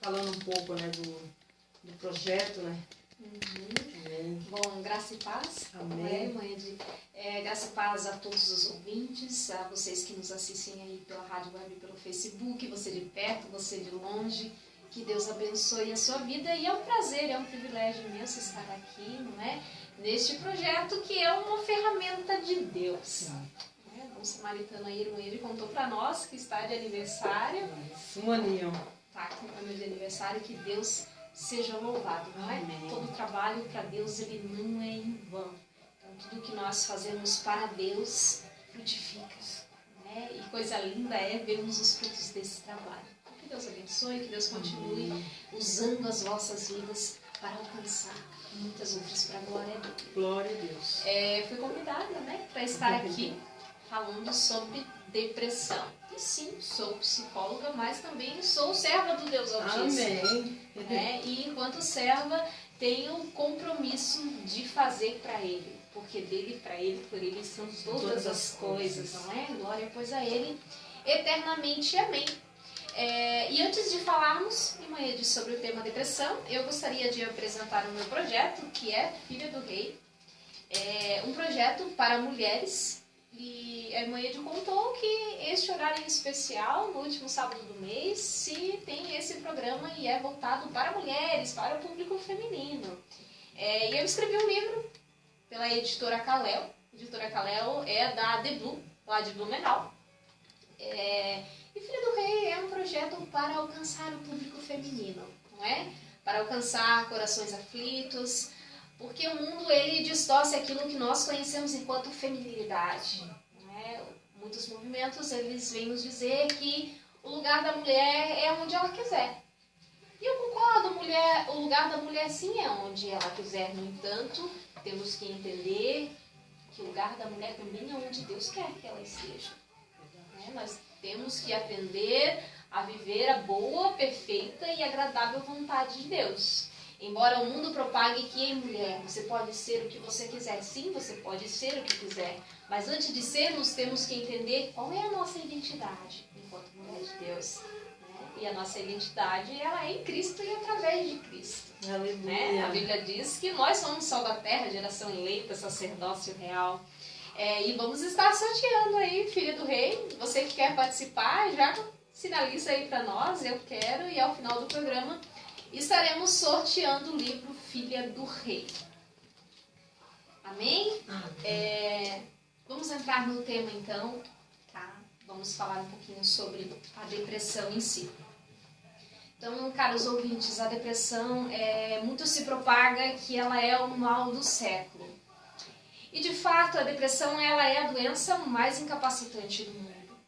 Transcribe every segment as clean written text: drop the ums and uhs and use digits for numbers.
falando um pouco, né, do projeto, né? Amém. Bom, graça e paz. Amém. Graça e paz a todos os ouvintes, a vocês que nos assistem aí pela rádio web, pelo Facebook, você de perto, você de longe. Que Deus abençoe a sua vida e é um prazer, é um privilégio imenso estar aqui, não é? Neste projeto que é uma ferramenta de Deus. Um samaritano aí, irmã Iri, contou para nós que está de aniversário. Um aninho. Está com um ano de aniversário, que Deus seja louvado, não é? Amém. Todo trabalho para Deus, ele não é em vão. Então, tudo que nós fazemos para Deus frutifica, né? E coisa linda é vermos os frutos desse trabalho. Que Deus abençoe, que Deus continue usando as vossas vidas para alcançar muitas outras para a glória a Deus. Glória a Deus. Fui convidada, né, para estar aqui falando sobre depressão. E sim, sou psicóloga, mas também sou serva do Deus Altíssimo. Amém. E enquanto serva, tenho o compromisso de fazer para Ele. Porque dele, para Ele, por Ele são todas as coisas, não é? Glória, pois a Ele, eternamente. Amém. E antes de falarmos, irmã Edi, sobre o tema depressão, eu gostaria de apresentar o meu projeto, que é Filha do Rei. É um projeto para mulheres. E a irmã Edi contou que este horário especial, no último sábado do mês, se tem esse programa e é voltado para mulheres, para o público feminino. E eu escrevi um livro pela editora Kalel. A editora Kalel é da The Blue, lá de Blumenau. E Filha do Rei é um projeto para alcançar o público feminino, não é? Para alcançar corações aflitos, porque o mundo, ele distorce aquilo que nós conhecemos enquanto feminilidade, não é? Muitos movimentos, eles vêm nos dizer que o lugar da mulher é onde ela quiser. E eu concordo, o lugar da mulher sim é onde ela quiser. No entanto, temos que entender que o lugar da mulher também é onde Deus quer que ela esteja. Nós temos que aprender a viver a boa, perfeita e agradável vontade de Deus. Embora o mundo propague que em mulher você pode ser o que você quiser. Sim, você pode ser o que quiser. Mas antes de sermos, temos que entender qual é a nossa identidade enquanto mulher de Deus. E a nossa identidade, ela é em Cristo e através de Cristo. Aleluia. A Bíblia diz que nós somos sal da terra, geração eleita, sacerdócio real. E vamos estar sorteando aí, Filha do Rei. Você que quer participar, já sinaliza aí para nós, eu quero. E ao final do programa estaremos sorteando o livro Filha do Rei. Amém? Vamos entrar no tema então, tá? Vamos falar um pouquinho sobre a depressão em si. Então, caros ouvintes, a depressão, muito se propaga que ela é o mal do século. E de fato, a depressão, ela é a doença mais incapacitante do mundo.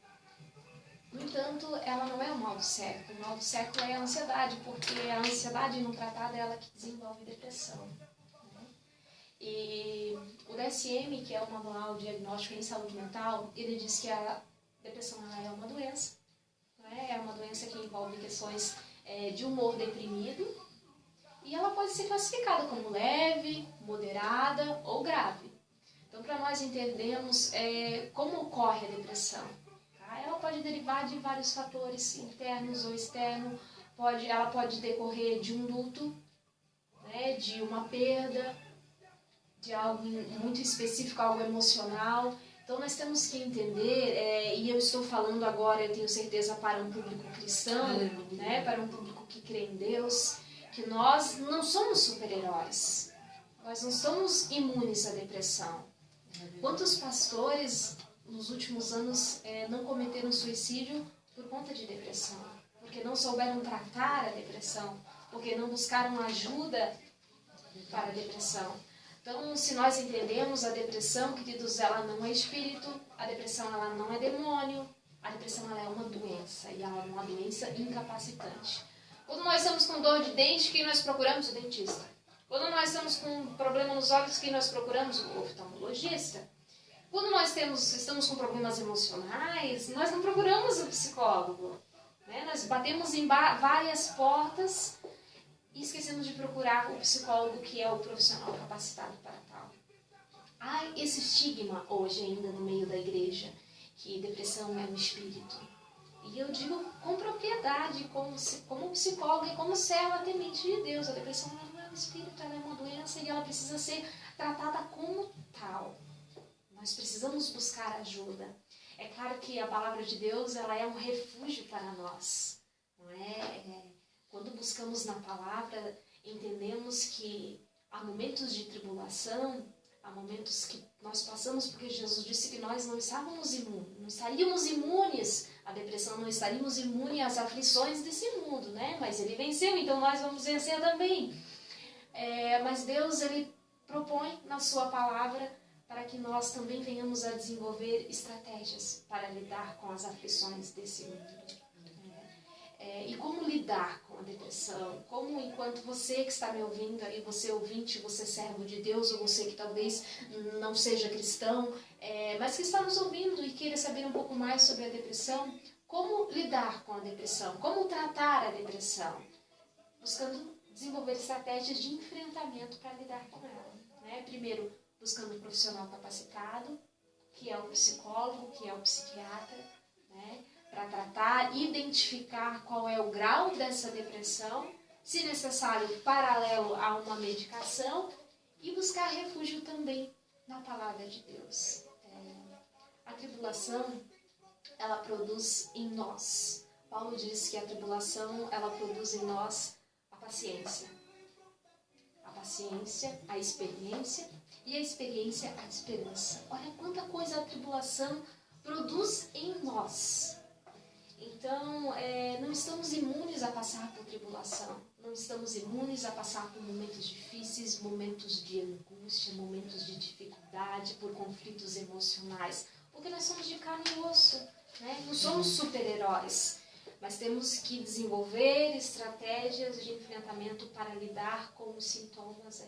No entanto, ela não é o mal do século. O mal do século é a ansiedade, porque a ansiedade não tratada é ela que desenvolve depressão. E o DSM, que é o Manual Diagnóstico em Saúde Mental, ele diz que a depressão ela é uma doença. É uma doença que envolve questões de humor deprimido. E ela pode ser classificada como leve, moderada ou grave. Então, para nós entendermos como ocorre a depressão, tá? Ela pode derivar de vários fatores internos ou externos. Ela pode decorrer de um luto, né, de uma perda, de algo muito específico, algo emocional. Então, nós temos que entender, e eu estou falando agora, eu tenho certeza, para um público cristão, né, para um público que crê em Deus, que nós não somos super-heróis. Nós não somos imunes à depressão. Quantos pastores nos últimos anos não cometeram suicídio por conta de depressão? Porque não souberam tratar a depressão, porque não buscaram ajuda para a depressão. Então, se nós entendemos a depressão, queridos, ela não é espírito, a depressão ela não é demônio, a depressão ela é uma doença, e ela é uma doença incapacitante. Quando nós estamos com dor de dente, quem nós procuramos? O dentista. Quando nós estamos com um problema nos olhos, quem nós procuramos? O oftalmologista. Quando nós estamos com problemas emocionais, nós não procuramos o psicólogo. Né? Nós batemos em várias portas e esquecemos de procurar o psicólogo, que é o profissional capacitado para tal. Há esse estigma hoje ainda no meio da igreja, que depressão é um espírito. E eu digo com propriedade, como psicóloga e como serva temente de Deus. A depressão não é um espírito, ela é uma doença e ela precisa ser tratada como tal. Nós precisamos buscar ajuda. É claro que a palavra de Deus, ela é um refúgio para nós. Não é? Quando buscamos na palavra, entendemos que há momentos de tribulação, há momentos que nós passamos, porque Jesus disse que nós não estávamos imunes, não estaríamos imunes à depressão, não estaríamos imunes às aflições desse mundo, né? Mas ele venceu, então nós vamos vencer também. Mas Deus, ele propõe na sua palavra para que nós também venhamos a desenvolver estratégias para lidar com as aflições desse mundo. E como lidar com a depressão? Como, enquanto você que está me ouvindo aí, você ouvinte, você servo de Deus, ou você que talvez não seja cristão, mas que está nos ouvindo e queira saber um pouco mais sobre a depressão, como lidar com a depressão? Como tratar a depressão? Buscando desenvolver estratégias de enfrentamento para lidar com ela. Né? Primeiro, buscando um profissional capacitado, que é o psicólogo, que é o psiquiatra, né? Para tratar, identificar qual é o grau dessa depressão, se necessário, paralelo a uma medicação, e buscar refúgio também na palavra de Deus. A tribulação, ela produz em nós. Paulo diz que a tribulação, ela produz em nós a paciência. A paciência, a experiência, e a experiência, a esperança. Olha quanta coisa a tribulação produz em nós. Então, não estamos imunes a passar por tribulação, não estamos imunes a passar por momentos difíceis, momentos de angústia, momentos de dificuldade, por conflitos emocionais, porque nós somos de carne e osso, né? Não somos super-heróis, mas temos que desenvolver estratégias de enfrentamento para lidar com os sintomas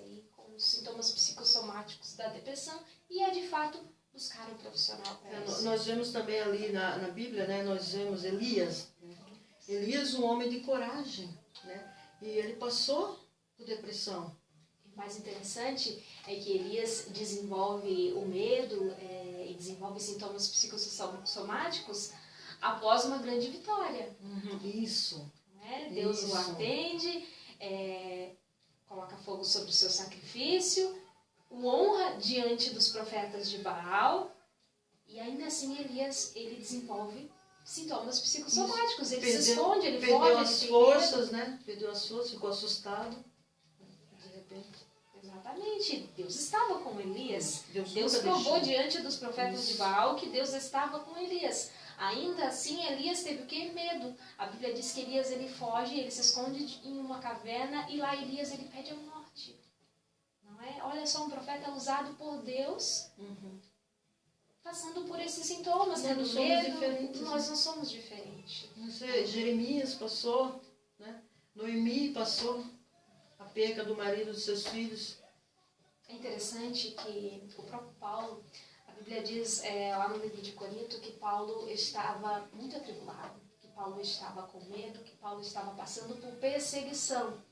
psicossomáticos da depressão e de fato, buscar um profissional para isso. Nós vemos também ali na Bíblia, né, nós vemos Elias. Né? Elias, um homem de coragem, né? E ele passou por depressão. O mais interessante é que Elias desenvolve o medo e desenvolve sintomas psicossomáticos após uma grande vitória. Isso. Né? Deus o atende, coloca fogo sobre o seu sacrifício, o honra diante dos profetas de Baal, e ainda assim Elias, ele desenvolve sintomas psicossomáticos. Ele se esconde, ele foge. Perdeu as forças, né? Perdeu as forças, ficou assustado. De repente. Exatamente. Deus estava com Elias. Deus provou diante dos profetas de Baal que Deus estava com Elias. Ainda assim, Elias teve o quê? Medo. A Bíblia diz que Elias, ele foge, ele se esconde em uma caverna, e lá Elias, ele pede a morte. Não é? Olha só, um profeta usado por Deus, passando por esses sintomas, tendo medo. Nós não somos diferentes. Jeremias passou, né? Noemi passou a perca do marido dos seus filhos. É interessante que o próprio Paulo, a Bíblia diz lá no livro de Corinto que Paulo estava muito atribulado, que Paulo estava com medo, que Paulo estava passando por perseguição.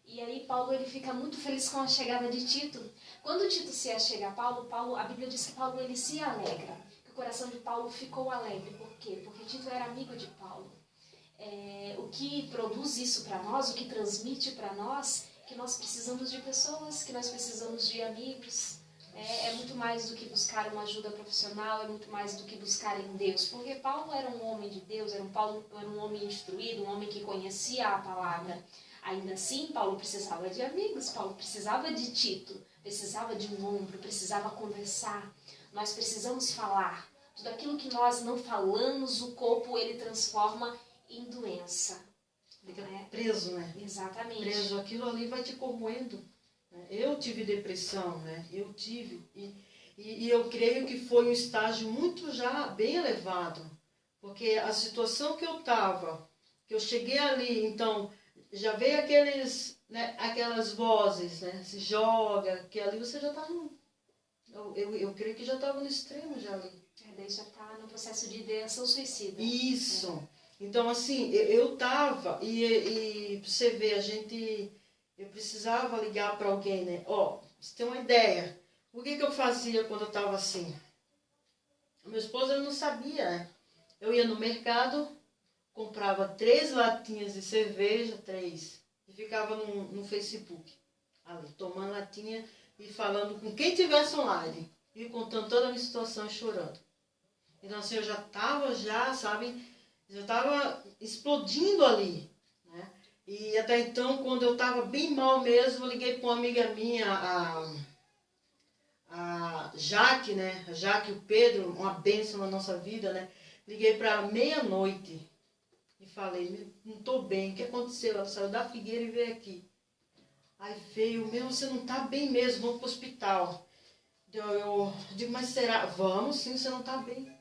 E aí Paulo, ele fica muito feliz com a chegada de Tito. Quando Tito se achega a Paulo, a Bíblia diz que Paulo, ele se alegra. Que o coração de Paulo ficou alegre. Por quê? Porque Tito era amigo de Paulo. O que produz isso para nós, o que transmite para nós, que nós precisamos de pessoas, que nós precisamos de amigos. É muito mais do que buscar uma ajuda profissional, é muito mais do que buscar em Deus. Porque Paulo era um homem de Deus, era um homem instruído, um homem que conhecia a palavra. Ainda assim, Paulo precisava de amigos, Paulo precisava de Tito, precisava de um ombro, precisava conversar. Nós precisamos falar. Tudo aquilo que nós não falamos, o corpo, ele transforma em doença. Fica preso, né? Exatamente. Preso, aquilo ali vai te corroendo. Eu tive depressão, né? Eu tive. E eu creio que foi um estágio muito já bem elevado. Porque a situação que eu estava, que eu cheguei ali, então... Já veio aquelas vozes, né? Se joga, que ali você já está no... Eu creio que já estava no extremo já ali. Daí já está no processo de ideação suicida. Isso. Então, assim, eu estava, e você vê, eu precisava ligar para alguém, né? Você tem uma ideia. O que eu fazia quando eu estava assim? Meu esposo, ele não sabia, né? Eu ia no mercado, comprava 3 latinhas de cerveja, 3, e ficava no Facebook, ali, tomando latinha e falando com quem tivesse online, e contando toda a minha situação e chorando. Então, assim, eu já estava, sabe, já estava explodindo ali, né? E até então, quando eu estava bem mal mesmo, eu liguei para uma amiga minha, a Jaque, né? A Jaque e o Pedro, uma bênção na nossa vida, né? Liguei para ela meia-noite e falei, não estou bem, o que aconteceu? Ela saiu da Figueira e veio aqui. Aí veio, meu, você não está bem mesmo, vamos para o hospital. Eu digo, mas será? Vamos sim, você não está bem.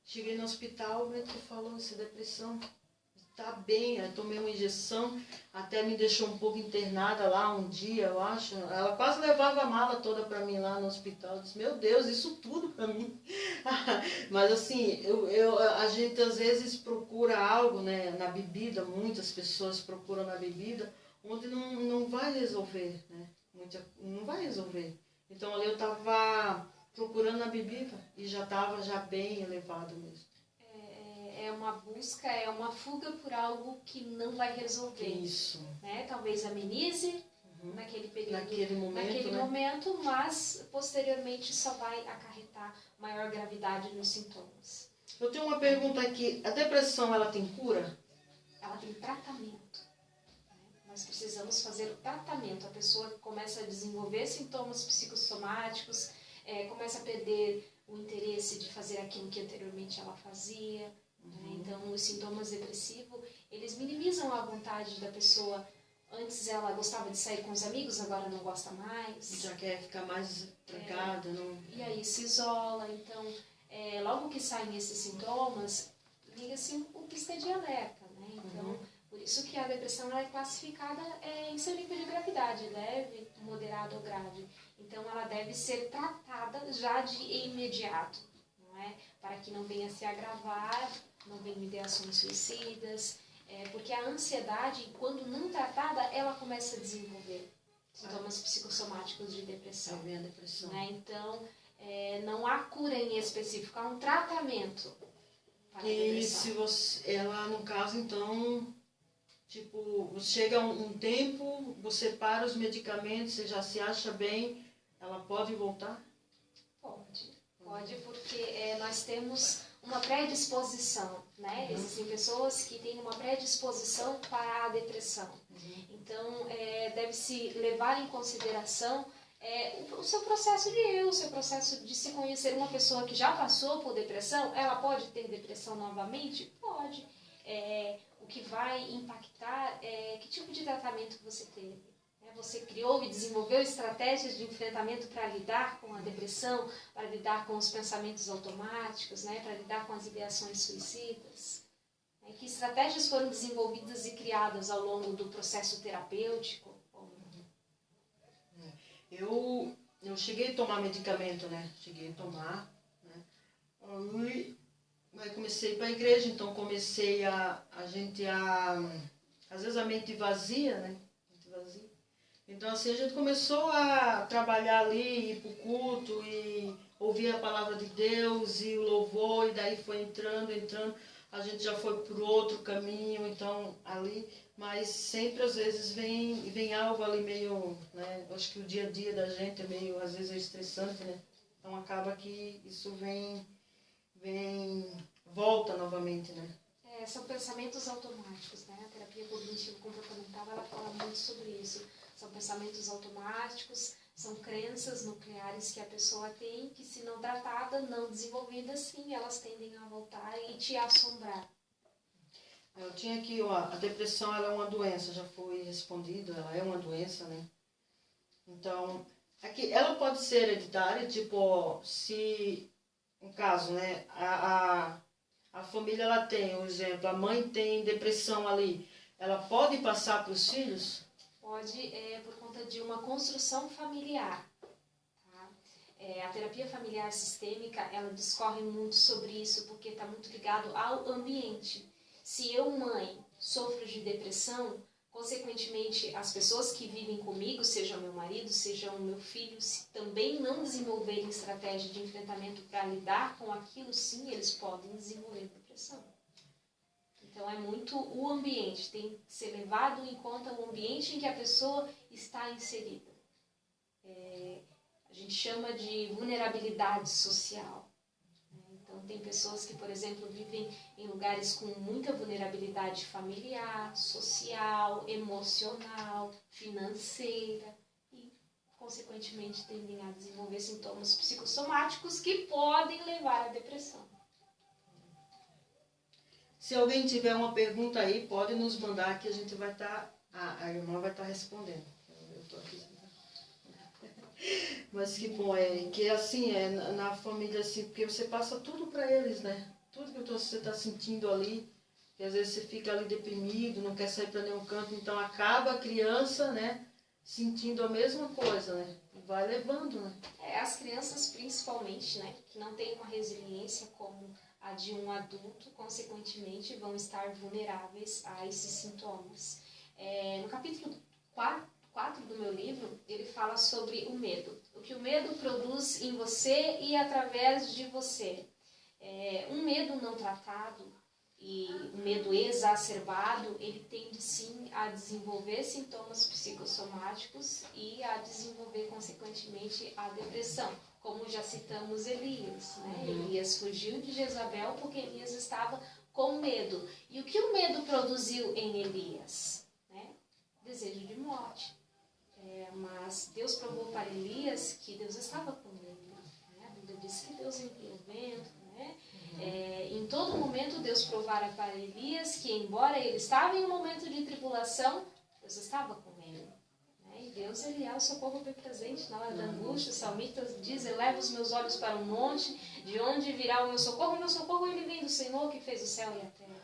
Cheguei no hospital, o médico falou, essa depressão está bem. Aí tomei uma injeção, até me deixou um pouco internada lá um dia, eu acho. Ela quase levava a mala toda para mim lá no hospital. Eu disse, meu Deus, isso tudo para mim. Mas assim, a gente às vezes procura algo, né, na bebida, muitas pessoas procuram na bebida, onde não vai resolver, né? Não vai resolver. Então ali eu estava procurando na bebida e já estava já bem elevado mesmo. É uma busca, é uma fuga por algo que não vai resolver. Isso. Né? Talvez amenize naquele período, naquele momento, mas posteriormente só vai acarretar maior gravidade nos sintomas. Eu tenho uma pergunta aqui. A depressão, ela tem cura? Ela tem tratamento. Nós precisamos fazer o tratamento. A pessoa começa a desenvolver sintomas psicossomáticos, começa a perder o interesse de fazer aquilo que anteriormente ela fazia. Então, os sintomas depressivos, eles minimizam a vontade da pessoa. Antes ela gostava de sair com os amigos, agora não gosta mais. Já quer ficar mais trancada. Não... E aí se isola. Então, logo que saem esses sintomas, liga-se o pisca de alerta. Né? Então, por isso que a depressão ela é classificada em seu nível de gravidade, leve, moderado ou grave. Então, ela deve ser tratada já de imediato, não é? Para que não venha se agravar, não venham ideações suicidas, porque a ansiedade, quando não tratada, ela começa a desenvolver sintomas psicossomáticos de depressão. É a depressão. Né? Então, não há cura em específico, há um tratamento para a depressão. E se ela, no caso, então, tipo, chega um tempo, você para os medicamentos, você já se acha bem, ela pode voltar? Pode, porque nós temos uma predisposição, né? Existem pessoas que têm uma predisposição para a depressão. Então, deve-se levar em consideração o seu processo de o seu processo de se conhecer. Uma pessoa que já passou por depressão, ela pode ter depressão novamente? Pode. O que vai impactar é que tipo de tratamento você teve. Você criou e desenvolveu estratégias de enfrentamento para lidar com a depressão, para lidar com os pensamentos automáticos, né? Para lidar com as ideações suicidas. Que estratégias foram desenvolvidas e criadas ao longo do processo terapêutico? Eu cheguei a tomar medicamento, né? Cheguei a tomar, né? Aí comecei a ir para a igreja, então comecei às vezes a mente vazia, né? Então, assim, a gente começou a trabalhar ali, ir para o culto e ouvir a palavra de Deus e o louvor, e daí foi entrando, a gente já foi por outro caminho, então, ali, mas sempre, às vezes, vem algo ali meio, né, acho que o dia a dia da gente é meio, às vezes, é estressante, né, então acaba que isso volta novamente, né. São pensamentos automáticos, né, a terapia cognitivo-comportamental, ela fala muito sobre isso. São pensamentos automáticos, são crenças nucleares que a pessoa tem, que se não tratada, não desenvolvida, sim, elas tendem a voltar e te assombrar. Eu tinha aqui, a depressão ela é uma doença, já foi respondido, ela é uma doença, né? Então, aqui, ela pode ser hereditária, tipo, se, no caso, né, a família ela tem, por exemplo, a mãe tem depressão ali, ela pode passar para os filhos? Pode, por conta de uma construção familiar. Tá? A terapia familiar sistêmica, ela discorre muito sobre isso, porque está muito ligado ao ambiente. Se eu, mãe, sofro de depressão, consequentemente, as pessoas que vivem comigo, seja meu marido, seja o meu filho, se também não desenvolverem estratégia de enfrentamento para lidar com aquilo, sim, eles podem desenvolver depressão. Então é muito o ambiente, tem que ser levado em conta o ambiente em que a pessoa está inserida. A gente chama de vulnerabilidade social. Então tem pessoas que, por exemplo, vivem em lugares com muita vulnerabilidade familiar, social, emocional, financeira e, consequentemente, tendem a desenvolver sintomas psicossomáticos que podem levar à depressão. Se alguém tiver uma pergunta aí, pode nos mandar que a gente vai estar... a irmã vai estar respondendo. Eu estou aqui. Mas que bom, que assim, na família, assim, porque você passa tudo para eles, né? Tudo que você está sentindo ali, que às vezes você fica ali deprimido, não quer sair para nenhum canto, então acaba a criança, né, sentindo a mesma coisa, né? E vai levando, né? As crianças principalmente, né, que não têm uma resiliência como a de um adulto, consequentemente vão estar vulneráveis a esses sintomas. No capítulo 4 do meu livro, ele fala sobre o medo. O que o medo produz em você e através de você. Um medo não tratado e um medo exacerbado, ele tende sim a desenvolver sintomas psicossomáticos e a desenvolver, consequentemente, a depressão. Como já citamos Elias, né? Elias fugiu de Jezabel porque Elias estava com medo. E o que o medo produziu em Elias? Desejo de morte. Mas Deus provou para Elias que Deus estava com ele. A Bíblia diz que Deus enviou o vento. Em todo momento Deus provara para Elias que, embora ele estava em um momento de tribulação, Deus estava com ele. E Deus, ele é o socorro bem presente na hora da angústia. O salmista diz: eleva os meus olhos para o monte, de onde virá o meu socorro? O meu socorro, ele vem do Senhor que fez o céu e a terra.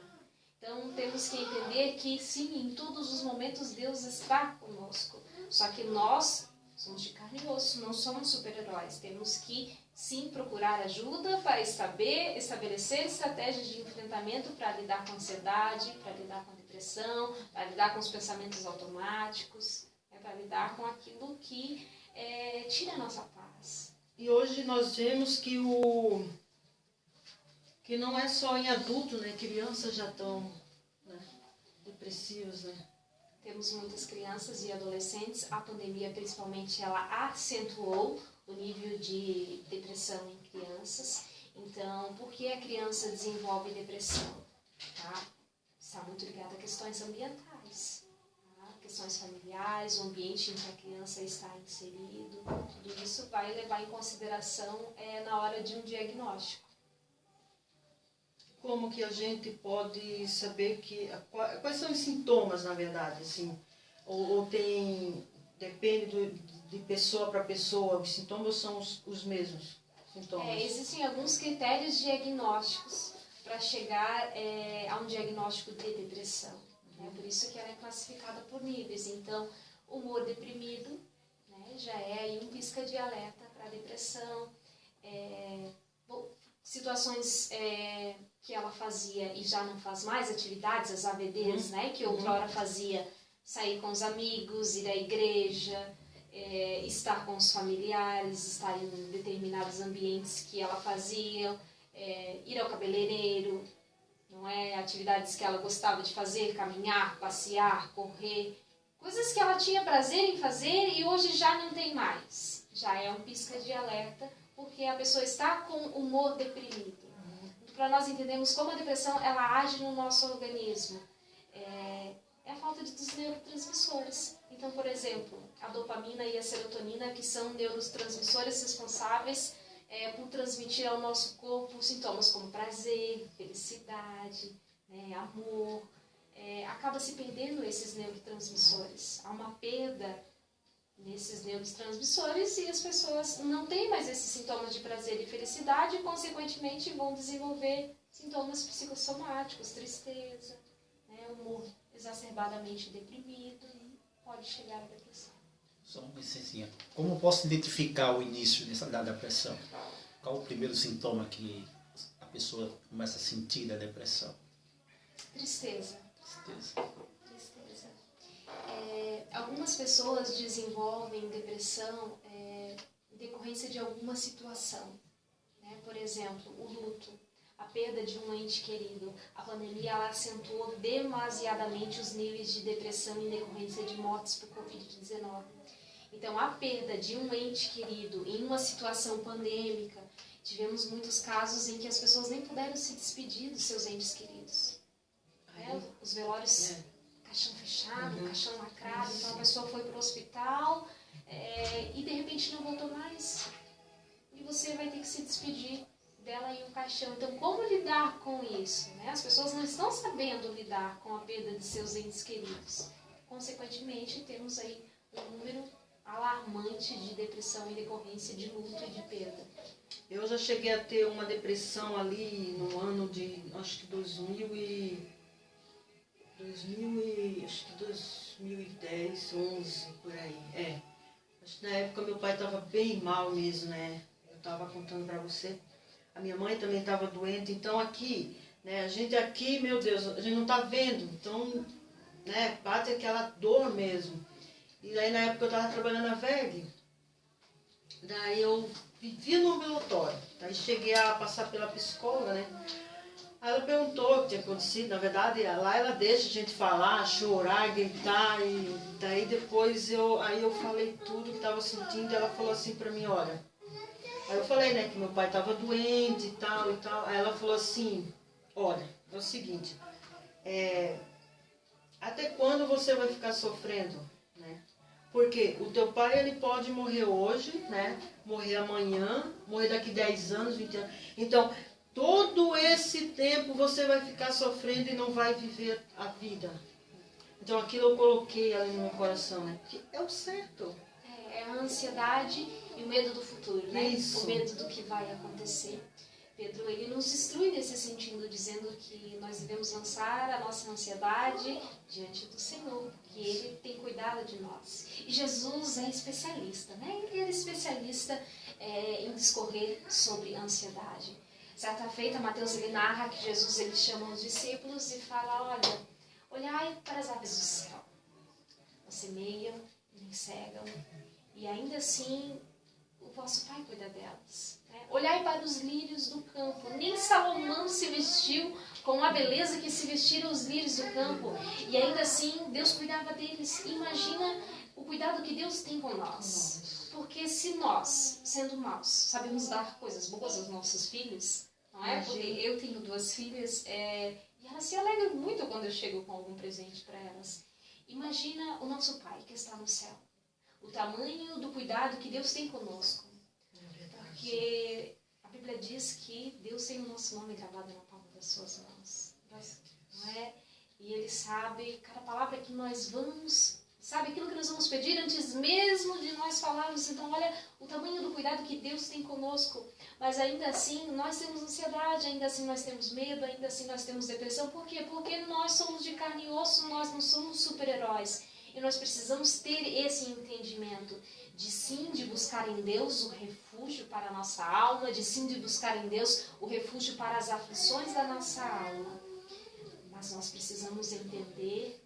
Então temos que entender que sim, em todos os momentos Deus está conosco. Só que nós somos de carne e osso, não somos super-heróis. Temos que sim procurar ajuda para estabelecer estratégias de enfrentamento para lidar com a ansiedade, para lidar com a depressão, para lidar com os pensamentos automáticos, para lidar com aquilo que tira a nossa paz. E hoje nós vemos que não é só em adulto, né? Crianças já estão, né, depressivas, né? Temos muitas crianças e adolescentes. A pandemia, principalmente, ela acentuou o nível de depressão em crianças. Então, por que a criança desenvolve depressão? Está muito ligado a questões ambientais, questões familiares, o ambiente em que a criança está inserido. Tudo isso vai levar em consideração na hora de um diagnóstico. Como que a gente pode saber quais são os sintomas, na verdade, assim? Ou depende de pessoa para pessoa, os sintomas são os mesmos sintomas? Existem alguns critérios diagnósticos para chegar a um diagnóstico de depressão. Por isso que ela é classificada por níveis. Então, humor deprimido, já é aí um pisca de alerta para a depressão. Situações que ela fazia e já não faz mais, atividades, as AVDs, que outrora fazia, sair com os amigos, ir à igreja, estar com os familiares, estar em determinados ambientes que ela fazia, ir ao cabeleireiro, atividades que ela gostava de fazer, caminhar, passear, correr, coisas que ela tinha prazer em fazer e hoje já não tem mais. Já é um pisca de alerta, porque a pessoa está com humor deprimido. Para nós entendermos como a depressão ela age no nosso organismo, é a falta dos neurotransmissores. Então, por exemplo, a dopamina e a serotonina, que são neurotransmissores responsáveis por transmitir ao nosso corpo sintomas como prazer, felicidade, amor. Acaba se perdendo esses neurotransmissores. Há uma perda nesses neurotransmissores e as pessoas não têm mais esses sintomas de prazer e felicidade e, consequentemente, vão desenvolver sintomas psicossomáticos, tristeza, humor exacerbadamente deprimido e pode chegar à depressão. Só uma licencinha. Como posso identificar o início da depressão? Qual o primeiro sintoma que a pessoa começa a sentir da depressão? Tristeza. Algumas pessoas desenvolvem depressão em decorrência de alguma situação. Por exemplo, o luto. a perda de um ente querido. A pandemia ela acentuou demasiadamente os níveis de depressão em decorrência de mortes por Covid-19. Então, a perda de um ente querido em uma situação pandêmica, tivemos muitos casos em que as pessoas nem puderam se despedir dos seus entes queridos. Os velórios, caixão fechado, caixão lacrado, então a pessoa foi para o hospital e de repente não voltou mais. E você vai ter que se despedir dela em um caixão. Então, como lidar com isso? Né? As pessoas não estão sabendo lidar com a perda de seus entes queridos. Consequentemente, temos aí um número alarmante de depressão em decorrência de luto e de perda. Eu já cheguei a ter uma depressão ali no ano de, acho que 2010, 11, por aí. Acho que na época meu pai estava bem mal mesmo, né? Eu estava contando para você. A minha mãe também estava doente, então aqui, né? A gente aqui, meu Deus, a gente não está vendo. Então, né? Bate aquela dor mesmo. E daí na época eu estava trabalhando na VEG. Daí eu vivia no ambulatório. Daí cheguei a passar pela psicóloga, né? Aí ela perguntou o que tinha acontecido. Na verdade, lá ela deixa a gente falar, chorar, gritar. E daí depois eu falei tudo que estava sentindo. E ela falou assim para mim, olha... Aí eu falei, né, que meu pai estava doente e tal. Aí ela falou assim, olha, é o seguinte, até quando você vai ficar sofrendo, né? Porque o teu pai, ele pode morrer hoje, né? Morrer amanhã, morrer daqui 10 anos, 20 anos. Então, todo esse tempo você vai ficar sofrendo e não vai viver a vida. Então, aquilo eu coloquei ali no meu coração, né? Que é o certo. É a ansiedade e o medo do futuro, né? Isso. O medo do que vai acontecer. Pedro, ele nos instrui nesse sentido, dizendo que nós devemos lançar a nossa ansiedade diante do Senhor, que Ele tem cuidado de nós. E Jesus é especialista, né? Ele era especialista em discorrer sobre ansiedade. Certa feita, Mateus ele narra que Jesus ele chama os discípulos e fala, olha, olhai para as aves do céu. Não semeiam, nem cegam, e ainda assim o vosso Pai cuida delas. Olhai para os lírios do campo. Nem Salomão se vestiu com a beleza que se vestiram os lírios do campo. E ainda assim, Deus cuidava deles. Imagina o cuidado que Deus tem com nós. Porque se nós, sendo maus, sabemos dar coisas boas aos nossos filhos, não é? Porque eu tenho 2 filhas e elas se alegram muito quando eu chego com algum presente para elas. Imagina o nosso Pai que está no céu. O tamanho do cuidado que Deus tem conosco. Porque a Bíblia diz que Deus tem o nosso nome gravado na palma das suas mãos. Não é? E Ele sabe cada palavra que nós vamos, sabe aquilo que nós vamos pedir antes mesmo de nós falarmos. Então, olha o tamanho do cuidado que Deus tem conosco. Mas ainda assim, nós temos ansiedade, ainda assim nós temos medo, ainda assim nós temos depressão. Por quê? Porque nós somos de carne e osso, nós não somos super-heróis. E nós precisamos ter esse entendimento de buscar em Deus o refúgio para a nossa alma, de buscar em Deus o refúgio para as aflições da nossa alma. Mas nós precisamos entender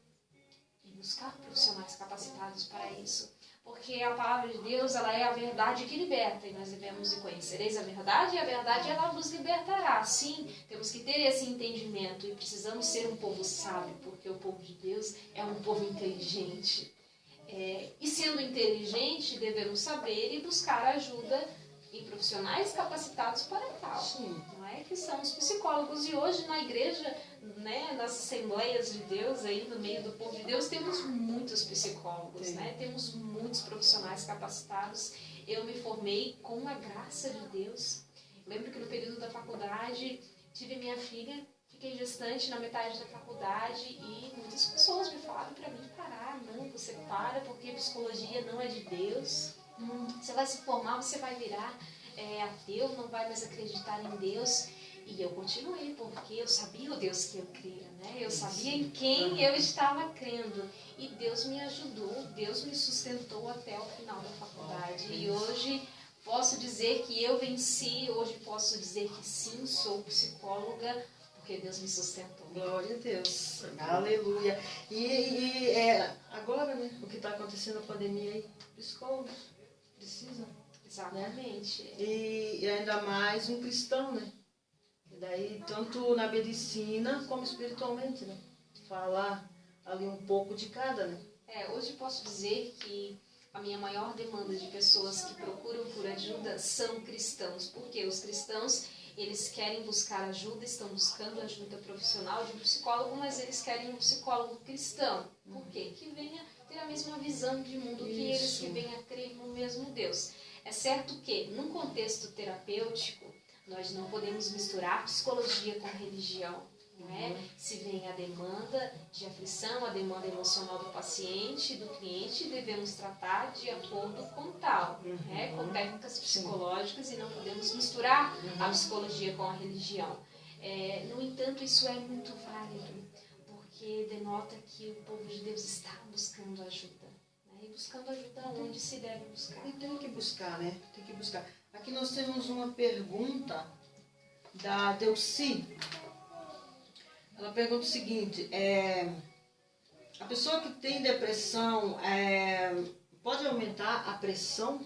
e buscar profissionais capacitados para isso. Porque a palavra de Deus, ela é a verdade que liberta, e nós devemos conhecereis a verdade, e a verdade ela vos libertará. Sim, temos que ter esse entendimento, e precisamos ser um povo sábio, porque o povo de Deus é um povo inteligente. E sendo inteligente, devemos saber e buscar ajuda em profissionais capacitados para tal. Sim. Não é? Que são os psicólogos. E hoje na igreja, né, nas assembleias de Deus, aí no meio do povo de Deus, temos muitos psicólogos, né? Temos muitos profissionais capacitados. Eu me formei com a graça de Deus. Lembro que no período da faculdade tive minha filha, fiquei gestante na metade da faculdade e muitas pessoas me falaram para mim parar. Não, você para porque psicologia não é de Deus. Você vai se formar, você vai virar ateu, não vai mais acreditar em Deus. E eu continuei, porque eu sabia o Deus que eu cria, né? Eu sabia em quem eu estava crendo. E Deus me ajudou, Deus me sustentou até o final da faculdade. E hoje posso dizer que eu venci, hoje posso dizer que sim, sou psicóloga, porque Deus me sustentou. Glória a Deus. Aleluia. E agora, né, o que está acontecendo na pandemia aí, psicólogos precisam. Exatamente. Né? E ainda mais um cristão, né? E daí, tanto na medicina como espiritualmente, né? Falar ali um pouco de cada, né? Hoje posso dizer que a minha maior demanda de pessoas que procuram por ajuda são cristãos, porque os cristãos, eles querem buscar ajuda, estão buscando ajuda profissional de um psicólogo, mas eles querem um psicólogo cristão. Por quê? Que venha ter a mesma visão de mundo que eles, que venha crer no mesmo Deus. É certo que, num contexto terapêutico, nós não podemos misturar psicologia com religião. Né? Se vem a demanda de aflição, a demanda emocional do paciente, do cliente, devemos tratar de acordo com tal, né? Com técnicas psicológicas, e não podemos misturar a psicologia com a religião. No entanto, isso é muito válido, porque denota que o povo de Deus está buscando ajuda. Né? E buscando ajuda onde se deve buscar. E tem que buscar, né? Tem que buscar. Aqui nós temos uma pergunta da Delci. Ela pergunta o seguinte, a pessoa que tem depressão pode aumentar a pressão?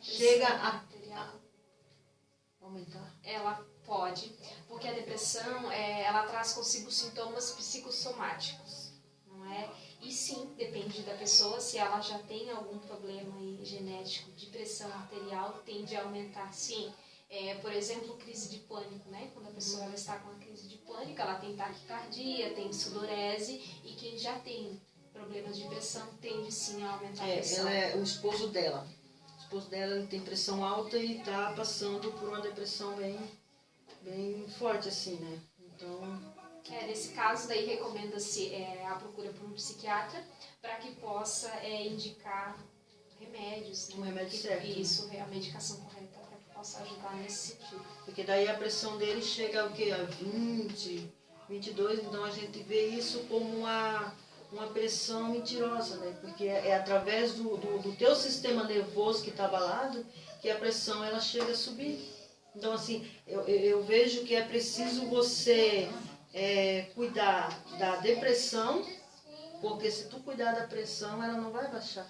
Chega a aumentar? Ela pode, porque a depressão ela traz consigo sintomas psicossomáticos, não é? E sim, depende da pessoa, se ela já tem algum problema genético de pressão arterial, tende a aumentar sim. Por exemplo, crise de pânico, né? Quando a pessoa ela está com uma crise de pânico, ela tem taquicardia, tem sudorese, e quem já tem problemas de pressão tende sim a aumentar a pressão. Ela é o esposo dela. O esposo dela ele tem pressão alta e está passando por uma depressão bem forte, assim, né? Então... nesse caso, daí recomenda-se a procura por um psiquiatra para que possa indicar remédios. Né? Um remédio certo. Isso, a medicação correta. Possa ajudar nesse sentido. Porque daí a pressão dele chega ao quê? A 20, 22, então a gente vê isso como uma pressão mentirosa, né? Porque é através do teu sistema nervoso que está abalado que a pressão ela chega a subir. Então, assim, eu vejo que é preciso você cuidar da depressão, porque se tu cuidar da pressão, ela não vai baixar.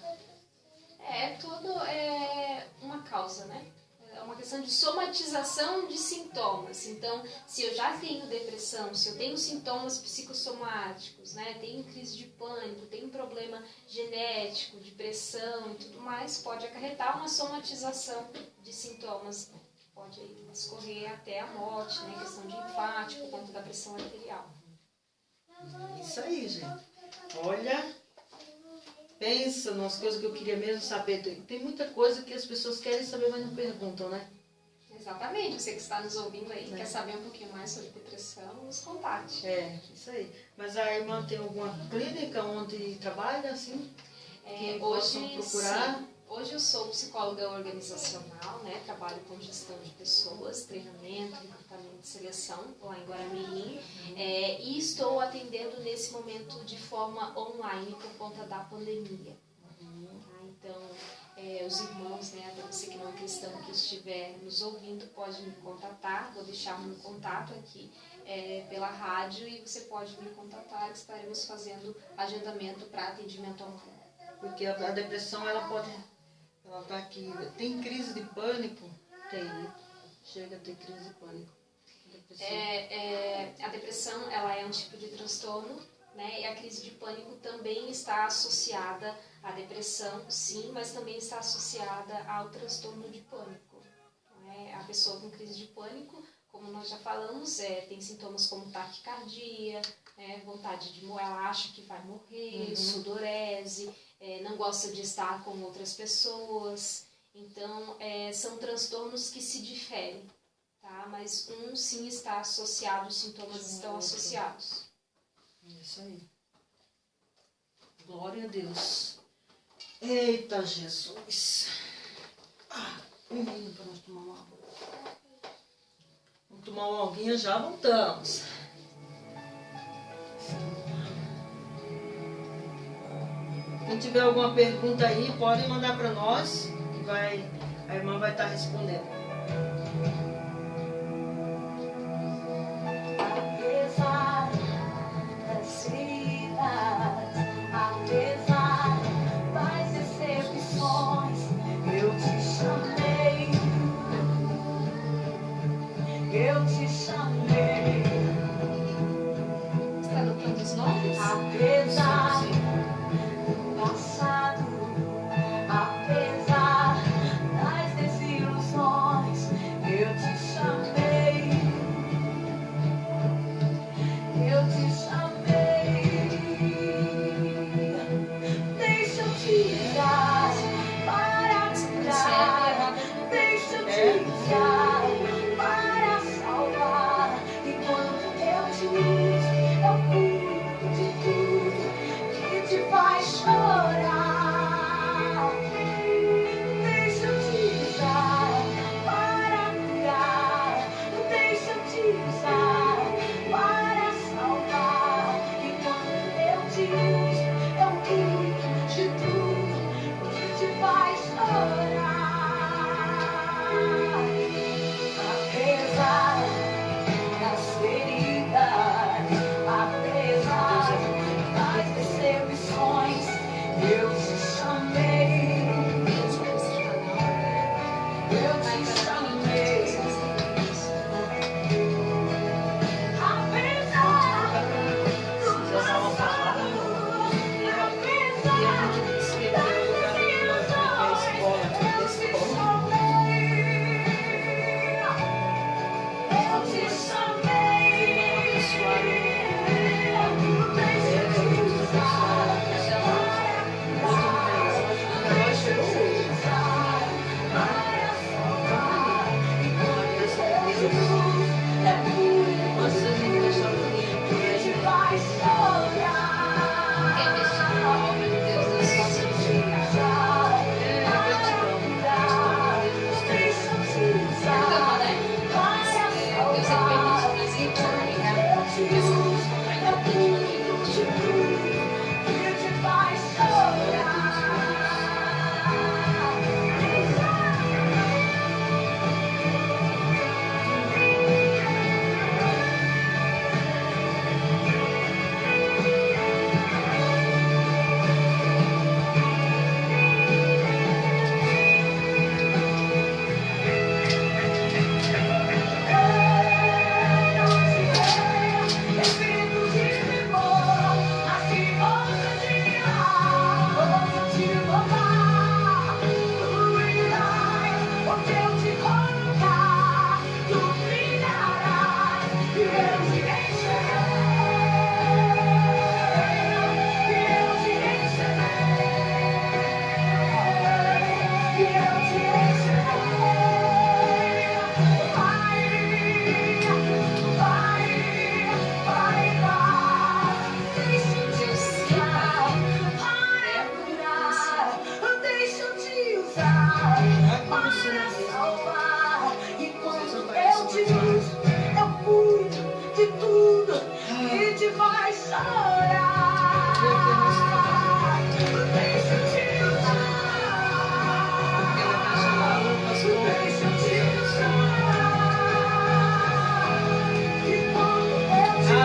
Tudo é uma causa, né? É uma questão de somatização de sintomas. Então, se eu já tenho depressão, se eu tenho sintomas psicossomáticos, né, tenho crise de pânico, tenho problema genético, de pressão e tudo mais, pode acarretar uma somatização de sintomas. Pode escorrer até a morte, né, questão de infarto por conta da pressão arterial. Isso aí, gente. Olha... Pensa nas coisas que eu queria mesmo saber. Tem muita coisa que as pessoas querem saber, mas não perguntam, né? Exatamente. Você que está nos ouvindo aí, quer saber um pouquinho mais sobre depressão, nos contate. Isso aí. Mas a irmã tem alguma clínica onde trabalha, assim? Que possam procurar? Sim. Hoje eu sou psicóloga organizacional, né? Trabalho com gestão de pessoas, treinamento, recrutamento e seleção lá em Guaramirim. E estou atendendo nesse momento de forma online por conta da pandemia. Então, os irmãos, né, até você que não é cristão que estiver nos ouvindo, pode me contatar. Vou deixar meu contato aqui pela rádio e você pode me contatar. Estaremos fazendo agendamento para atendimento online. Porque a depressão, ela pode... Ela tá aqui. Tem crise de pânico? Tem, né? Chega a ter crise de pânico. A depressão, ela é um tipo de transtorno, né? E a crise de pânico também está associada à depressão, sim, mas também está associada ao transtorno de pânico. A pessoa com crise de pânico, como nós já falamos, tem sintomas como taquicardia, vontade de morrer, ela acha que vai morrer, sudorese, não gosta de estar com outras pessoas. Então, são transtornos que se diferem, tá? Mas um sim está associado, os sintomas estão associados. Isso aí. Glória a Deus. Eita, Jesus. Um vinho para nós tomar uma água. Vamos tomar uma aguinha, já voltamos. Quem tiver alguma pergunta aí, pode mandar para nós, que a irmã vai estar respondendo. Apesar das feridas, apesar das decepções, eu te chamei, eu te chamei. Eu te chamei.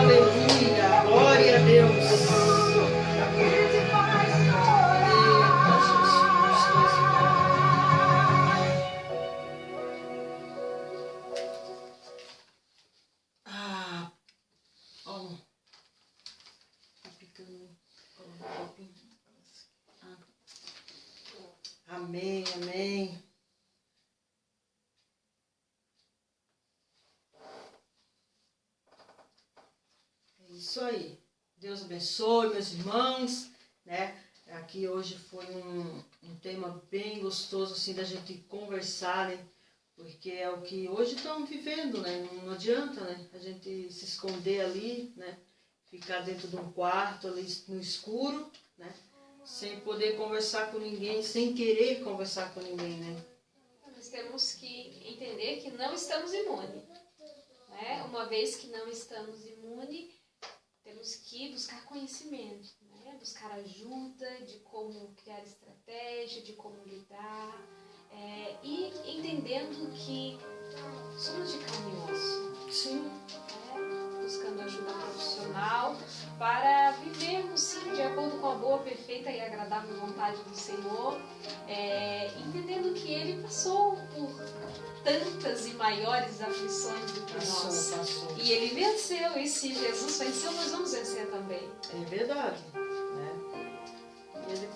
Aleluia, glória a Deus. Amém, amém. É isso aí. Deus abençoe, meus irmãos, né? Aqui hoje foi um tema bem gostoso, assim, da gente conversar, né? Porque é o que hoje estão vivendo, né? Não adianta, né? A gente se esconder ali, né? Ficar dentro de um quarto ali no escuro, né? Sem poder conversar com ninguém, sem querer conversar com ninguém, né? Nós temos que entender que não estamos imunes, né? Uma vez que não estamos imunes, temos que buscar conhecimento, né? Buscar ajuda de como criar estratégia, de como lidar, e entendendo que somos de carne e osso. Sim. Buscando ajuda profissional para vivermos, sim, de acordo com a boa, perfeita e agradável vontade do Senhor, entendendo que Ele passou por tantas e maiores aflições do que nós. Passou. E Ele venceu, e se Jesus venceu, nós vamos vencer também. É verdade, né? E Ele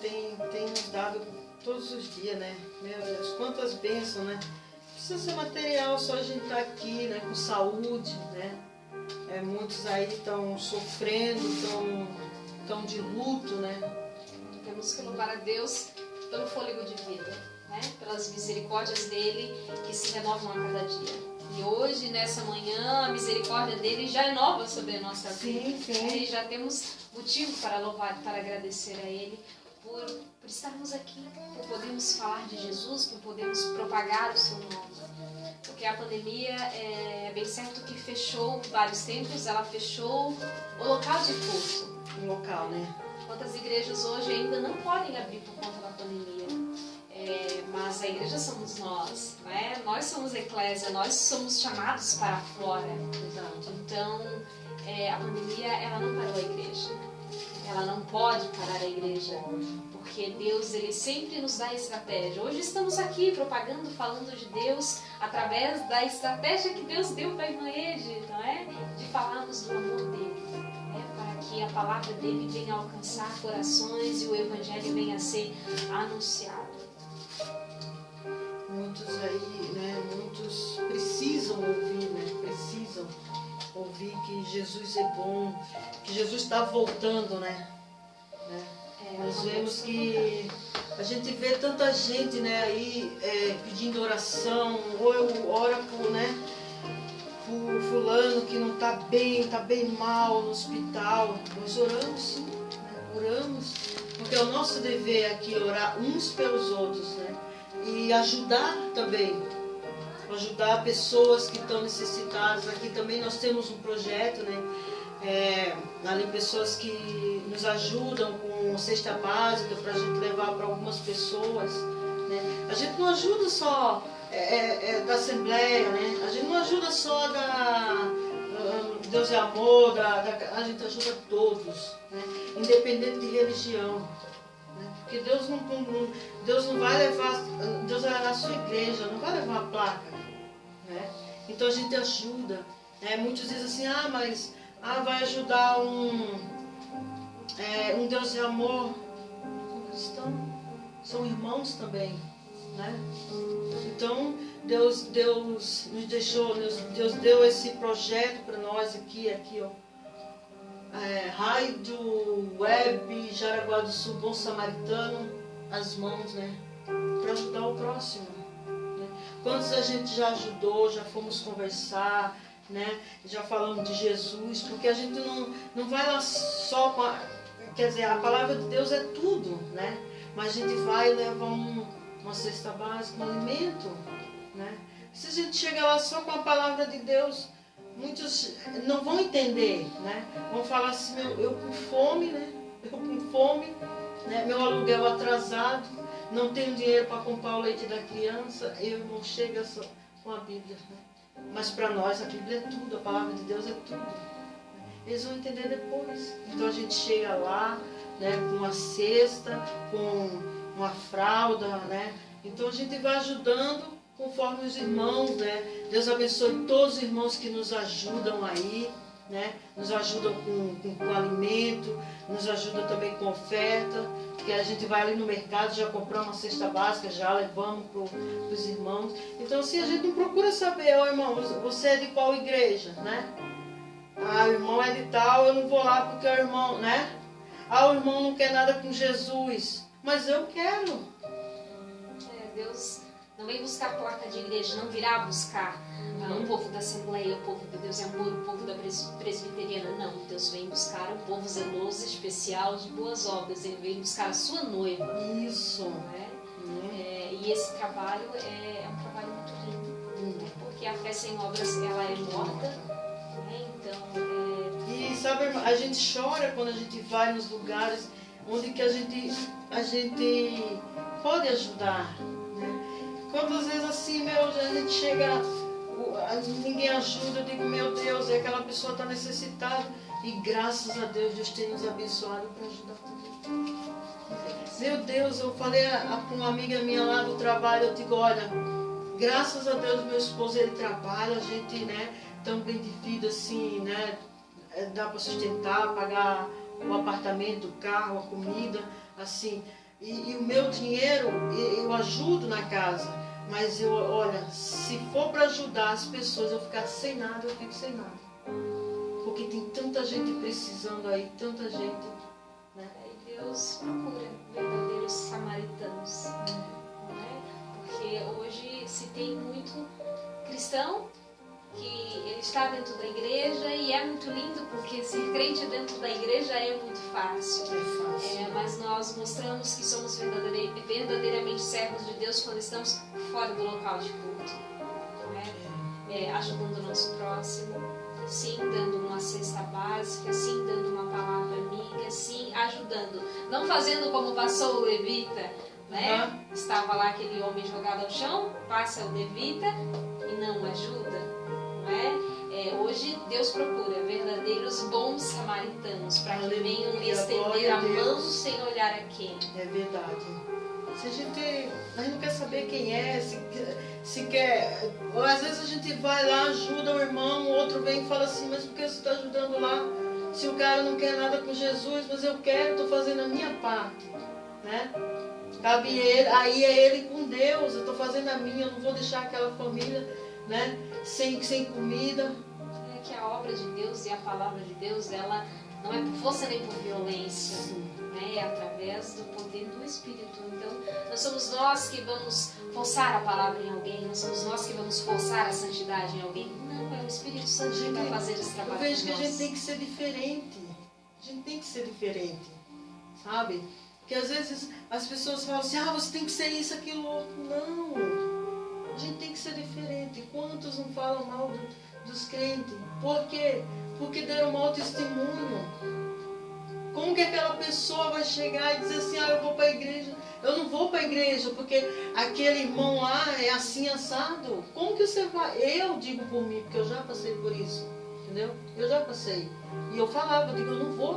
tem nos dado todos os dias, né? Meu Deus, quantas bênçãos, né? Não precisa ser material, só a gente estar aqui, né? Com saúde, né? Muitos aí estão sofrendo, estão de luto, né? Temos que louvar a Deus pelo fôlego de vida, né? Pelas misericórdias dele que se renovam a cada dia. E hoje, nessa manhã, a misericórdia dele já é nova sobre a nossa vida. Sim. E já temos motivo para louvar, para agradecer a ele por estarmos aqui, por podermos falar de Jesus, por podermos propagar o seu nome. Porque a pandemia é bem certo que fechou vários templos, ela fechou o local de culto. Um local, né? Quantas igrejas hoje ainda não podem abrir por conta da pandemia. Mas a igreja somos nós, né? Nós somos a eclésia, nós somos chamados para fora. Exato. Então, a pandemia ela não parou a igreja. ela não pode parar a igreja, porque Deus, ele sempre nos dá estratégia. Hoje estamos aqui propagando, falando de Deus através da estratégia que Deus deu para a irmã Ede, não é? De falarmos do amor dele, para que a palavra dele venha alcançar corações e o evangelho venha a ser anunciado. Muitos aí, né, muitos precisam ouvir, né, precisam ouvir que Jesus é bom, que Jesus está voltando, né? Nós vemos que a gente vê tanta gente, né, aí pedindo oração, ou eu oro por, né, por fulano que não está bem mal no hospital. Nós oramos sim, né, oramos, porque é o nosso dever aqui orar uns pelos outros, né? E ajudar também, ajudar pessoas que estão necessitadas. Aqui também nós temos um projeto, né? Ali pessoas que nos ajudam com cesta básica para a gente levar para algumas pessoas, né? A gente não ajuda só da Assembleia, né? A gente não ajuda só da Deus é Amor, a gente ajuda todos, né? Independente de religião. Porque Deus não vai levar, Deus vai levar a sua igreja, não vai levar a placa, né? Então a gente ajuda, né? Muitos dizem assim, mas vai ajudar um Deus de amor. São cristãos, são irmãos também, né? Então Deus nos deixou, Deus deu esse projeto para nós aqui, ó. Rádio Web Jaraguá do Sul, Bom Samaritano, as mãos, né, para ajudar o próximo, né? Quantos a gente já ajudou, já fomos conversar, né, já falamos de Jesus, porque a gente não vai lá só com quer dizer, a palavra de Deus é tudo, né, mas a gente vai levar uma cesta básica, um alimento, né? Se a gente chegar lá só com a palavra de Deus, muitos não vão entender, né? Vão falar assim, eu com fome, né? Eu com fome, né? Meu aluguel atrasado, não tenho dinheiro para comprar o leite da criança, eu não chego só com a Bíblia, né? Mas para nós a Bíblia é tudo, a palavra de Deus é tudo. Eles vão entender depois. Então a gente chega lá, né, com uma cesta, com uma fralda, né? Então a gente vai ajudando conforme os irmãos, né? Deus abençoe todos os irmãos que nos ajudam aí, né? Nos ajudam com alimento, nos ajudam também com oferta, porque a gente vai ali no mercado, já compramos uma cesta básica, já levamos para os irmãos. Então assim, a gente não procura saber, irmão, você é de qual igreja, né? O irmão é de tal, eu não vou lá porque é o irmão, né? O irmão não quer nada com Jesus, mas eu quero. Deus não vem buscar placa de igreja, não virá buscar o povo da Assembleia, o povo de Deus é Amor, o povo da Presbiteriana. Não, Deus vem buscar o povo zeloso, especial, de boas obras. Ele vem buscar a sua noiva. Isso. Né? E esse trabalho é um trabalho muito lindo, né? Porque a fé sem obras, ela é morta. Né? Então, E sabe, a gente chora quando a gente vai nos lugares onde que a gente pode ajudar. Quantas vezes assim, a gente chega, ninguém ajuda, eu digo, meu Deus, aquela pessoa está necessitada. E graças a Deus, Deus tem nos abençoado para ajudar também. Meu Deus, eu falei com uma amiga minha lá do trabalho, eu digo, olha, graças a Deus meu esposo, ele trabalha, a gente, né, tão bem de vida assim, né, dá para sustentar, pagar o apartamento, o carro, a comida, assim. E o meu dinheiro, eu ajudo na casa. Mas olha, se for para ajudar as pessoas, eu ficar sem nada, eu fico sem nada. Porque tem tanta gente precisando aí, tanta gente. Né? E Deus procura verdadeiros samaritanos. Né? Porque hoje se tem muito cristão que ele está dentro da igreja e é muito lindo, porque ser crente dentro da igreja é muito fácil. É fácil. Mas nós mostramos que somos verdadeiramente servos de Deus quando estamos fora do local de culto. Né? Ajudando o nosso próximo, sim, dando uma cesta básica, sim, dando uma palavra amiga, sim, ajudando. Não fazendo como passou o levita, né? Estava lá aquele homem jogado ao chão, passa o levita e não ajuda. Hoje Deus procura verdadeiros bons samaritanos para que venham Aleluia, estender glória a a mão Deus. sem olhar a quem. É verdade. Se a gente não quer saber quem é, se quer. Ou às vezes a gente vai lá, ajuda o irmão, o outro vem e fala assim, mas por que você está ajudando lá? Se o cara não quer nada com Jesus, mas eu quero, estou fazendo a minha parte. Né? Cabe ele, aí é ele com Deus, eu estou fazendo a minha, eu não vou deixar aquela família, né, sem comida. É que a obra de Deus e a palavra de Deus, ela não é por força nem por violência, né? É através do poder do Espírito. Então, não somos nós que vamos forçar a palavra em alguém, não somos nós que vamos forçar a santidade em alguém. Não, é o Espírito Santo que vai fazer esse trabalho. Eu vejo por que a nós. gente tem que ser diferente. A gente tem que ser diferente, sabe? Porque às vezes as pessoas falam assim, você tem que ser isso, aquilo, outro. Não. A gente tem que ser diferente. Quantos não falam mal dos crentes? Por quê? Porque deram mau testemunho. Como que aquela pessoa vai chegar e dizer assim, eu vou para a igreja? Eu não vou para a igreja porque aquele irmão lá é assim assado. Como que você vai? Eu digo por mim, porque eu já passei por isso. Entendeu? Eu já passei. E eu falava, eu digo, eu não vou.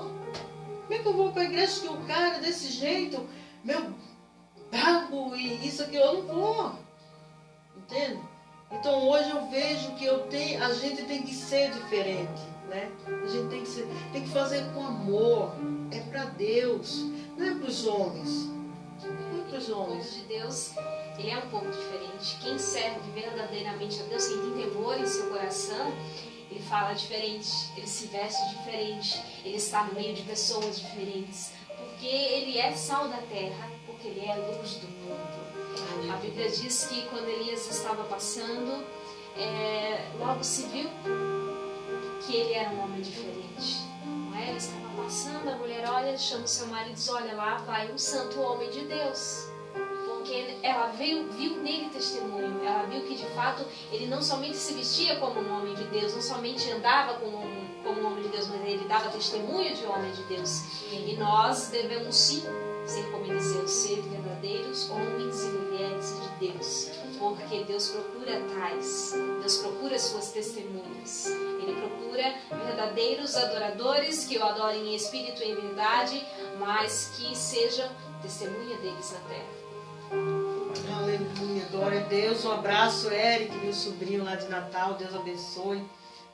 Como é que eu vou para a igreja que o cara é desse jeito, meu brabo e isso aqui, eu não vou. Entende? Então hoje eu vejo que a gente tem que ser diferente, né? A gente tem que fazer com amor. É para Deus, não é para os homens. Não é para os O povo homens. de Deus, ele é um povo diferente. Quem serve verdadeiramente a Deus, quem tem temor em seu coração, ele fala diferente, ele se veste diferente, ele está no meio de pessoas diferentes, porque ele é sal da terra, porque ele é luz do mundo. A Bíblia diz que quando Elias estava passando, logo se viu que ele era um homem diferente. Não é? Ele estava passando, a mulher olha, chama o seu marido e diz, olha lá vai um santo homem de Deus. Porque ela viu nele testemunho, ela viu que de fato ele não somente se vestia como um homem de Deus, não somente andava como um homem de Deus, mas ele dava testemunho de homem de Deus. E nós devemos sim ser como Eliseu, ser verdadeiros homens e mulheres de Deus, porque Deus procura tais, Deus procura suas testemunhas, Ele procura verdadeiros adoradores que o adorem em espírito e em verdade, mas que sejam testemunha deles na terra. Aleluia, glória a Deus. Um abraço, Eric, meu sobrinho lá de Natal. Deus abençoe.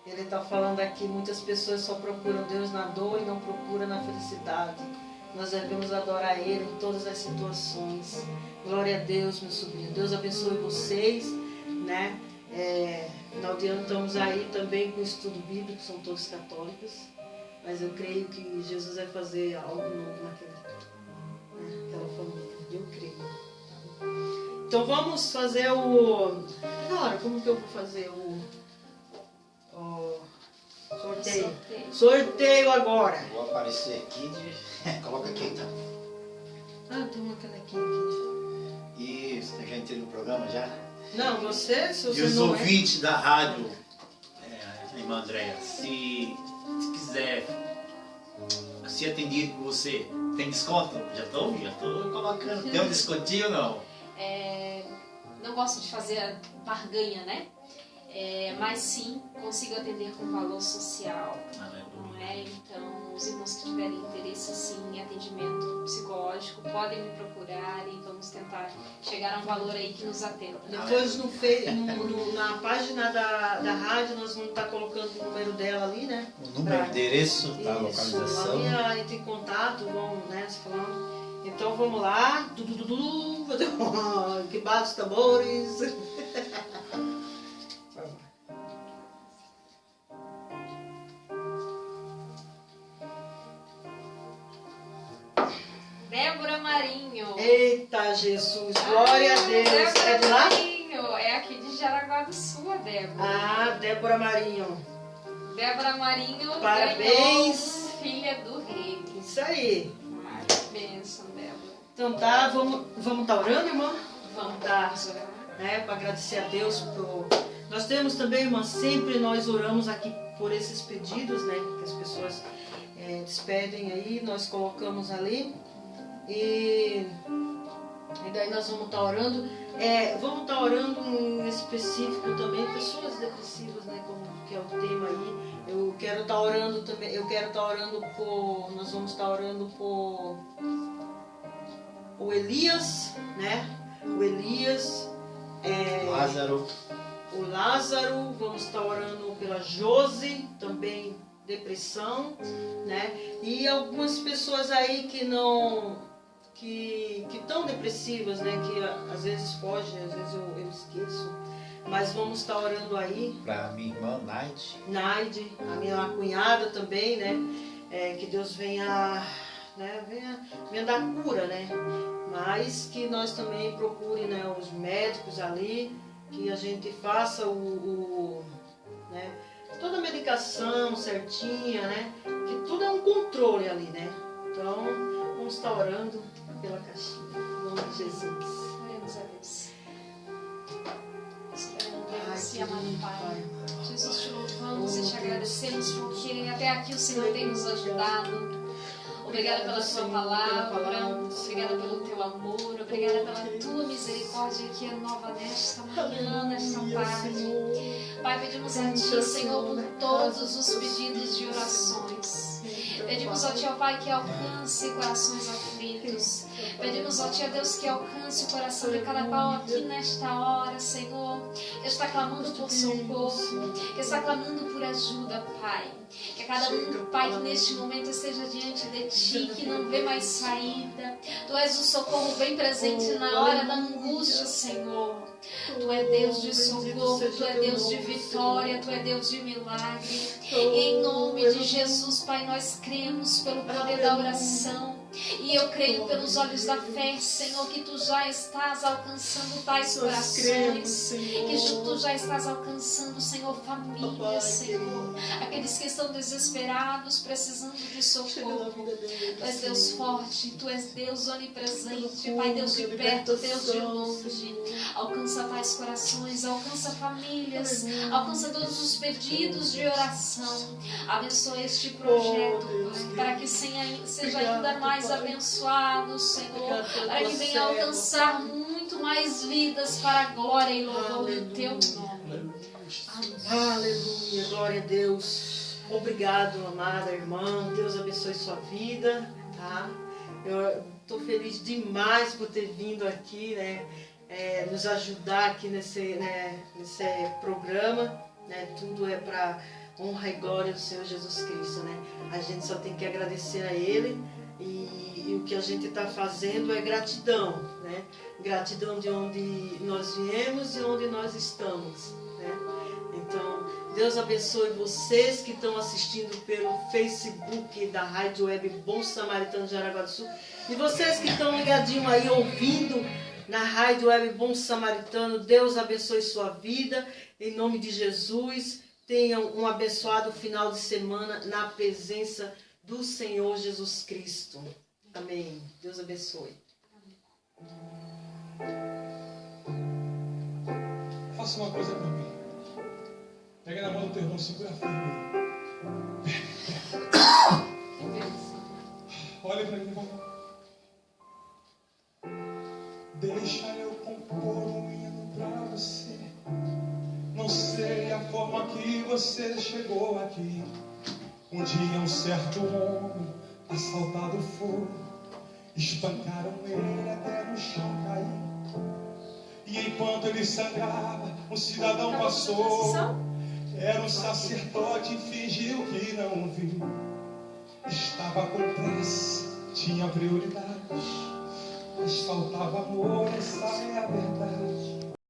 Ele está falando aqui, muitas pessoas só procuram Deus na dor e não procuram na felicidade. Nós devemos adorar Ele em todas as situações. Glória a Deus, meu sobrinho. Deus abençoe vocês, né? Final de ano estamos aí também com o estudo bíblico, são todos católicos. Mas eu creio que Jesus vai fazer algo novo naquela família. Eu creio. Então vamos fazer Agora, como que eu vou fazer o sorteio? Sorteio agora. Vou aparecer aqui, coloca aqui então. Tem uma canequinha aqui. Isso, já entrei no programa já. Não, se você E os não ouvintes da rádio, irmã Andréia, se quiser ser atendido por você, tem desconto? Já estou colocando. Tem um descontinho ou não? Não gosto de fazer barganha, né? Mas sim, consigo atender com valor social. Não é? Então, os irmãos que tiverem interesse sim, em atendimento psicológico, podem me procurar e vamos tentar chegar a um valor aí que nos atenda. Depois na página da rádio nós vamos estar colocando o número dela ali, né? O número, endereço, a localização. Ali entra em contato, vamos, né? Se falando. Então vamos lá. Que bate os tambores. Débora Marinho. Eita Jesus, glória a Deus. Débora É de lá? Marinho, é aqui de Jaraguá do Sul, a Débora. Débora Marinho. Débora Marinho Parabéns. ganhou filha do rei. Isso aí. Ai, que bênção, Débora. Então tá, vamos estar orando, irmã? Vamos orar. Para agradecer a Deus Nós temos também, irmã, sempre nós oramos aqui por esses pedidos, né? Que as pessoas despedem aí, nós colocamos ali. E daí nós vamos estar orando. Vamos estar orando em específico também, pessoas depressivas, né? Como que é o tema aí. Eu quero estar orando também, nós vamos estar orando por o Elias, né? O Elias, Lázaro. o Lázaro, vamos estar orando pela Josi, também depressão, né? E algumas pessoas aí que estão depressivas, né? Que às vezes fogem, às vezes eu esqueço. Mas vamos estar orando aí. Para minha irmã Naide, a minha cunhada também, né? Que Deus venha dar cura, né? Mas que nós também procurem, né, os médicos ali, que a gente faça né, toda a medicação certinha, né? Que tudo é um controle ali, né? Então, vamos estar orando pela caixinha. Em nome de Jesus. Oremos a Deus. Ai, Amado Pai, Jesus, te louvamos Oh, e te agradecemos porque até aqui o Senhor tem nos ajudado. Obrigada pela tua palavra, obrigada pelo teu amor, obrigada pela tua misericórdia que é nova nesta manhã, nesta tarde. Pai, pedimos a Ti, Senhor, por todos os pedidos de orações. Pedimos a Ti, ó Pai, que alcance corações aflitos. Pedimos a Ti, ó Deus, que alcance o coração de cada qual aqui nesta hora, Senhor, que está clamando por socorro, que está clamando por ajuda, Pai. Que cada um, Pai, que neste momento esteja diante de Ti, que não vê mais saída. Tu és o socorro bem presente na hora da angústia, Senhor. Tu é Deus de socorro, Tu é Deus de vitória, Tu é Deus de milagre. E em nome de Jesus, Pai, nós cremos pelo poder da oração. E eu creio pelos olhos da fé, Senhor, que Tu já estás alcançando tais corações. Que Tu já estás alcançando, Senhor, famílias, Senhor. Aqueles que estão desesperados, precisando de socorro. Tu és Deus forte, Tu és Deus onipresente, Pai, Deus de perto, Deus de longe. Alcança tais corações, alcança famílias, alcança todos os pedidos de oração. Abençoa este projeto, Pai, para que seja ainda mais abençoado, Senhor, para que venha alcançar muito mais vidas para a glória e louvor do Teu nome. Aleluia, glória a Deus. Obrigado, amada irmã. Deus abençoe sua vida, tá? Eu estou feliz demais por ter vindo aqui, né? Nos ajudar aqui nesse programa, né? Tudo é para honra e glória do Senhor Jesus Cristo, né? A gente só tem que agradecer a Ele e o que a gente está fazendo é gratidão, né? Gratidão de onde nós viemos e onde nós estamos, né? Então, Deus abençoe vocês que estão assistindo pelo Facebook da Rádio Web Bom Samaritano de Jaraguá do Sul e vocês que estão ligadinhos aí ouvindo na Rádio Web Bom Samaritano. Deus abençoe sua vida, em nome de Jesus. Tenham um abençoado final de semana na presença do Senhor Jesus Cristo. Amém. Deus abençoe. Faça uma coisa para mim. Pega na mão do teu irmão, segura firme. Olha para mim, irmão. Deixa eu compor um hino para você. Não sei a forma que você chegou aqui. Um dia um certo homem assaltado foi. Espancaram ele até no chão cair. E enquanto ele sangrava, um cidadão passou. Era um sacerdote e fingiu que não viu. Estava com pressa, tinha prioridades. Mas faltava amor, essa é a verdade.